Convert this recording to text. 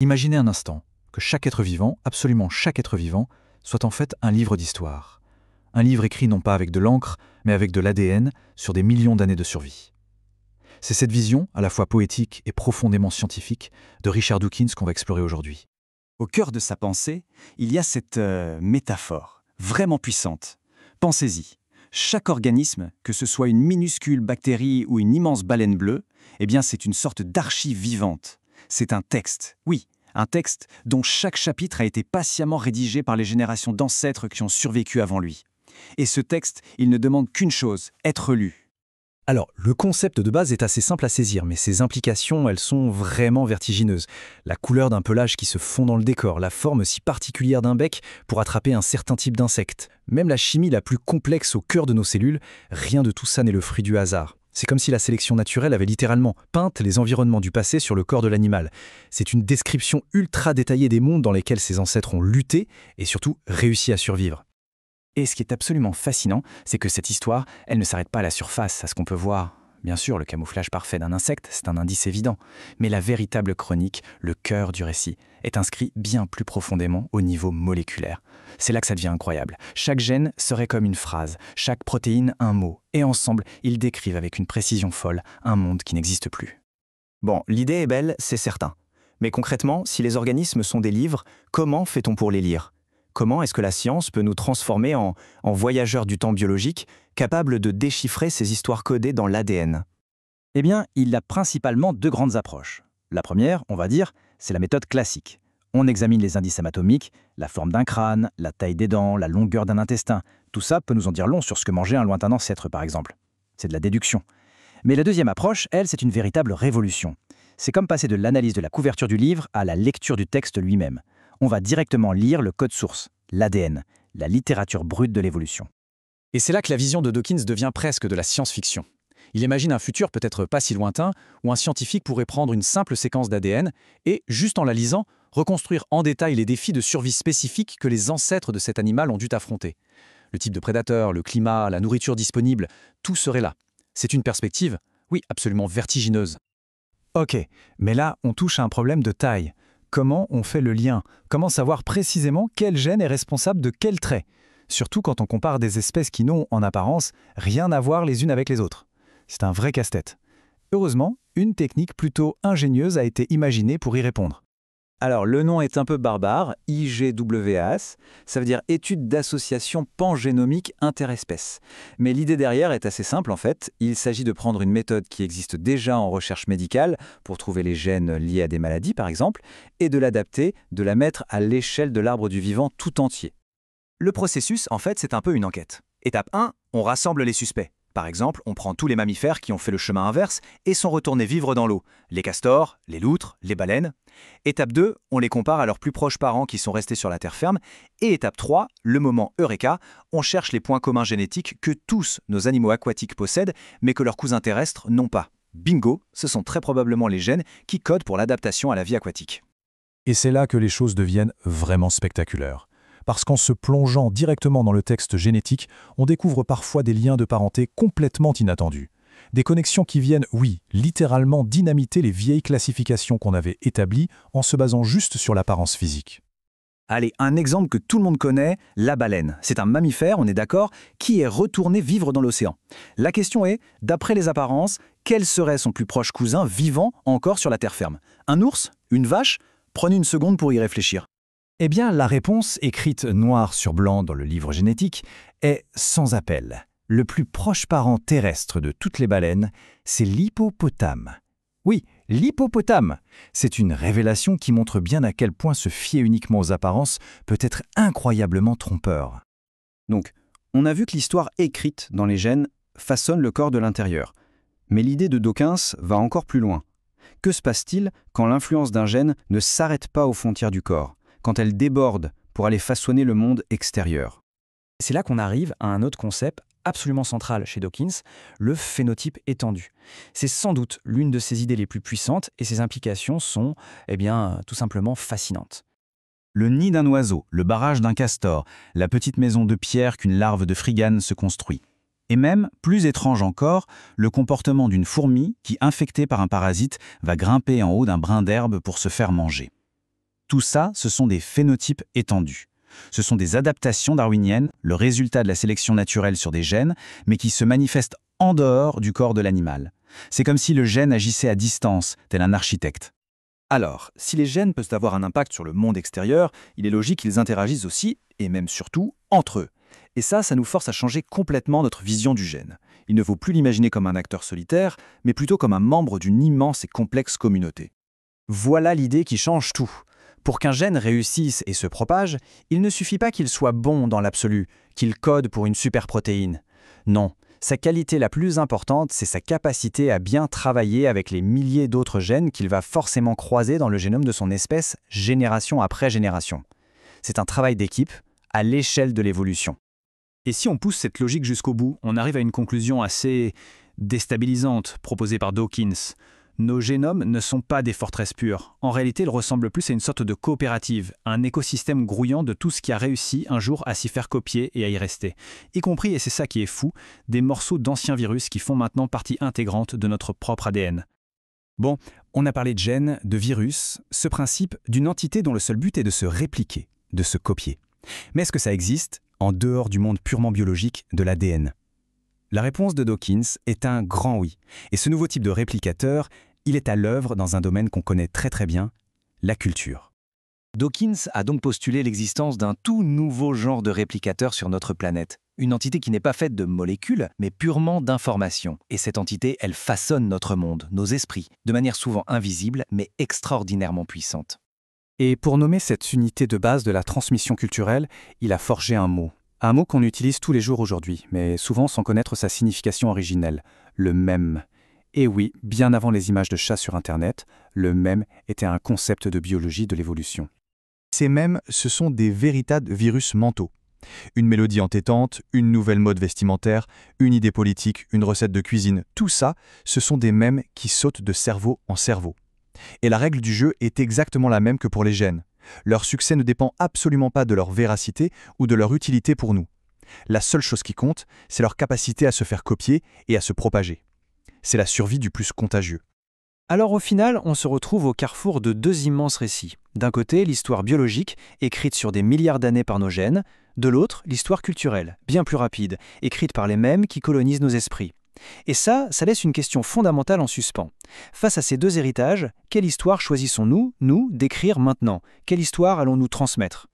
Imaginez un instant que chaque être vivant, absolument chaque être vivant, soit en fait un livre d'histoire. Un livre écrit non pas avec de l'encre, mais avec de l'ADN sur des millions d'années de survie. C'est cette vision, à la fois poétique et profondément scientifique, de Richard Dawkins qu'on va explorer aujourd'hui. Au cœur de sa pensée, il y a cette métaphore, vraiment puissante. Pensez-y. Chaque organisme, que ce soit une minuscule bactérie ou une immense baleine bleue, eh bien c'est une sorte d'archive vivante. C'est un texte, oui, un texte dont chaque chapitre a été patiemment rédigé par les générations d'ancêtres qui ont survécu avant lui. Et ce texte, il ne demande qu'une chose, être lu. Alors, le concept de base est assez simple à saisir, mais ses implications, elles sont vraiment vertigineuses. La couleur d'un pelage qui se fond dans le décor, la forme si particulière d'un bec pour attraper un certain type d'insecte. Même la chimie la plus complexe au cœur de nos cellules, rien de tout ça n'est le fruit du hasard. C'est comme si la sélection naturelle avait littéralement peint les environnements du passé sur le corps de l'animal. C'est une description ultra détaillée des mondes dans lesquels ses ancêtres ont lutté et surtout réussi à survivre. Et ce qui est absolument fascinant, c'est que cette histoire, elle ne s'arrête pas à la surface, à ce qu'on peut voir. Bien sûr, le camouflage parfait d'un insecte, c'est un indice évident. Mais la véritable chronique, le cœur du récit, est inscrit bien plus profondément au niveau moléculaire. C'est là que ça devient incroyable. Chaque gène serait comme une phrase, chaque protéine un mot. Et ensemble, ils décrivent avec une précision folle un monde qui n'existe plus. Bon, l'idée est belle, c'est certain. Mais concrètement, si les organismes sont des livres, comment fait-on pour les lire ? Comment est-ce que la science peut nous transformer en voyageurs du temps biologique, capables de déchiffrer ces histoires codées dans l'ADN ? Eh bien, il y a principalement deux grandes approches. La première, on va dire, c'est la méthode classique. On examine les indices anatomiques, la forme d'un crâne, la taille des dents, la longueur d'un intestin. Tout ça peut nous en dire long sur ce que mangeait un lointain ancêtre, par exemple. C'est de la déduction. Mais la deuxième approche, elle, c'est une véritable révolution. C'est comme passer de l'analyse de la couverture du livre à la lecture du texte lui-même. On va directement lire le code source, l'ADN, la littérature brute de l'évolution. Et c'est là que la vision de Dawkins devient presque de la science-fiction. Il imagine un futur peut-être pas si lointain, où un scientifique pourrait prendre une simple séquence d'ADN et, juste en la lisant, reconstruire en détail les défis de survie spécifiques que les ancêtres de cet animal ont dû affronter. Le type de prédateur, le climat, la nourriture disponible, tout serait là. C'est une perspective, oui, absolument vertigineuse. Ok, mais là, on touche à un problème de taille. Comment on fait le lien? Comment savoir précisément quel gène est responsable de quel trait? Surtout quand on compare des espèces qui n'ont, en apparence, rien à voir les unes avec les autres. C'est un vrai casse-tête. Heureusement, une technique plutôt ingénieuse a été imaginée pour y répondre. Alors, le nom est un peu barbare, IGWAS, ça veut dire étude d'association pangénomique interespèces. Mais l'idée derrière est assez simple en fait. Il s'agit de prendre une méthode qui existe déjà en recherche médicale pour trouver les gènes liés à des maladies par exemple, et de l'adapter, de la mettre à l'échelle de l'arbre du vivant tout entier. Le processus, en fait, c'est un peu une enquête. Étape 1, on rassemble les suspects. Par exemple, on prend tous les mammifères qui ont fait le chemin inverse et sont retournés vivre dans l'eau. Les castors, les loutres, les baleines. Étape 2, on les compare à leurs plus proches parents qui sont restés sur la terre ferme. Et étape 3, le moment Eureka, on cherche les points communs génétiques que tous nos animaux aquatiques possèdent, mais que leurs cousins terrestres n'ont pas. Bingo, ce sont très probablement les gènes qui codent pour l'adaptation à la vie aquatique. Et c'est là que les choses deviennent vraiment spectaculaires. Parce qu'en se plongeant directement dans le texte génétique, on découvre parfois des liens de parenté complètement inattendus. Des connexions qui viennent, oui, littéralement dynamiter les vieilles classifications qu'on avait établies en se basant juste sur l'apparence physique. Allez, un exemple que tout le monde connaît, la baleine. C'est un mammifère, on est d'accord, qui est retourné vivre dans l'océan. La question est, d'après les apparences, quel serait son plus proche cousin vivant encore sur la terre ferme? Un ours? Une vache? Prenez une seconde pour y réfléchir. Eh bien, la réponse, écrite noir sur blanc dans le livre génétique, est sans appel. Le plus proche parent terrestre de toutes les baleines, c'est l'hippopotame. Oui, l'hippopotame. C'est une révélation qui montre bien à quel point se fier uniquement aux apparences peut être incroyablement trompeur. Donc, on a vu que l'histoire écrite dans les gènes façonne le corps de l'intérieur. Mais l'idée de Dawkins va encore plus loin. Que se passe-t-il quand l'influence d'un gène ne s'arrête pas aux frontières du corps, quand elle déborde pour aller façonner le monde extérieur? C'est là qu'on arrive à un autre concept absolument central chez Dawkins, le phénotype étendu. C'est sans doute l'une de ses idées les plus puissantes et ses implications sont, tout simplement fascinantes. Le nid d'un oiseau, le barrage d'un castor, la petite maison de pierre qu'une larve de frigane se construit. Et même, plus étrange encore, le comportement d'une fourmi qui, infectée par un parasite, va grimper en haut d'un brin d'herbe pour se faire manger. Tout ça, ce sont des phénotypes étendus. Ce sont des adaptations darwiniennes, le résultat de la sélection naturelle sur des gènes, mais qui se manifestent en dehors du corps de l'animal. C'est comme si le gène agissait à distance, tel un architecte. Alors, si les gènes peuvent avoir un impact sur le monde extérieur, il est logique qu'ils interagissent aussi, et même surtout, entre eux. Et ça nous force à changer complètement notre vision du gène. Il ne faut plus l'imaginer comme un acteur solitaire, mais plutôt comme un membre d'une immense et complexe communauté. Voilà l'idée qui change tout. Pour qu'un gène réussisse et se propage, il ne suffit pas qu'il soit bon dans l'absolu, qu'il code pour une superprotéine. Non, sa qualité la plus importante, c'est sa capacité à bien travailler avec les milliers d'autres gènes qu'il va forcément croiser dans le génome de son espèce, génération après génération. C'est un travail d'équipe, à l'échelle de l'évolution. Et si on pousse cette logique jusqu'au bout, on arrive à une conclusion assez déstabilisante proposée par Dawkins. Nos génomes ne sont pas des forteresses pures. En réalité, ils ressemblent plus à une sorte de coopérative, un écosystème grouillant de tout ce qui a réussi un jour à s'y faire copier et à y rester. Y compris, et c'est ça qui est fou, des morceaux d'anciens virus qui font maintenant partie intégrante de notre propre ADN. Bon, on a parlé de gènes, de virus, ce principe d'une entité dont le seul but est de se répliquer, de se copier. Mais est-ce que ça existe en dehors du monde purement biologique de l'ADN ? La réponse de Dawkins est un grand oui. Et ce nouveau type de réplicateur, il est à l'œuvre dans un domaine qu'on connaît très très bien, la culture. Dawkins a donc postulé l'existence d'un tout nouveau genre de réplicateur sur notre planète. Une entité qui n'est pas faite de molécules, mais purement d'informations. Et cette entité, elle façonne notre monde, nos esprits, de manière souvent invisible, mais extraordinairement puissante. Et pour nommer cette unité de base de la transmission culturelle, il a forgé un mot. Un mot qu'on utilise tous les jours aujourd'hui, mais souvent sans connaître sa signification originelle, le mème. Et oui, bien avant les images de chats sur Internet, le mème était un concept de biologie de l'évolution. Ces mèmes, ce sont des véritables virus mentaux. Une mélodie entêtante, une nouvelle mode vestimentaire, une idée politique, une recette de cuisine, tout ça, ce sont des mèmes qui sautent de cerveau en cerveau. Et la règle du jeu est exactement la même que pour les gènes. Leur succès ne dépend absolument pas de leur véracité ou de leur utilité pour nous. La seule chose qui compte, c'est leur capacité à se faire copier et à se propager. C'est la survie du plus contagieux. Alors au final, on se retrouve au carrefour de deux immenses récits. D'un côté, l'histoire biologique, écrite sur des milliards d'années par nos gènes. De l'autre, l'histoire culturelle, bien plus rapide, écrite par les mêmes qui colonisent nos esprits. Et ça laisse une question fondamentale en suspens. Face à ces deux héritages, quelle histoire choisissons-nous, d'écrire maintenant ? Quelle histoire allons-nous transmettre ?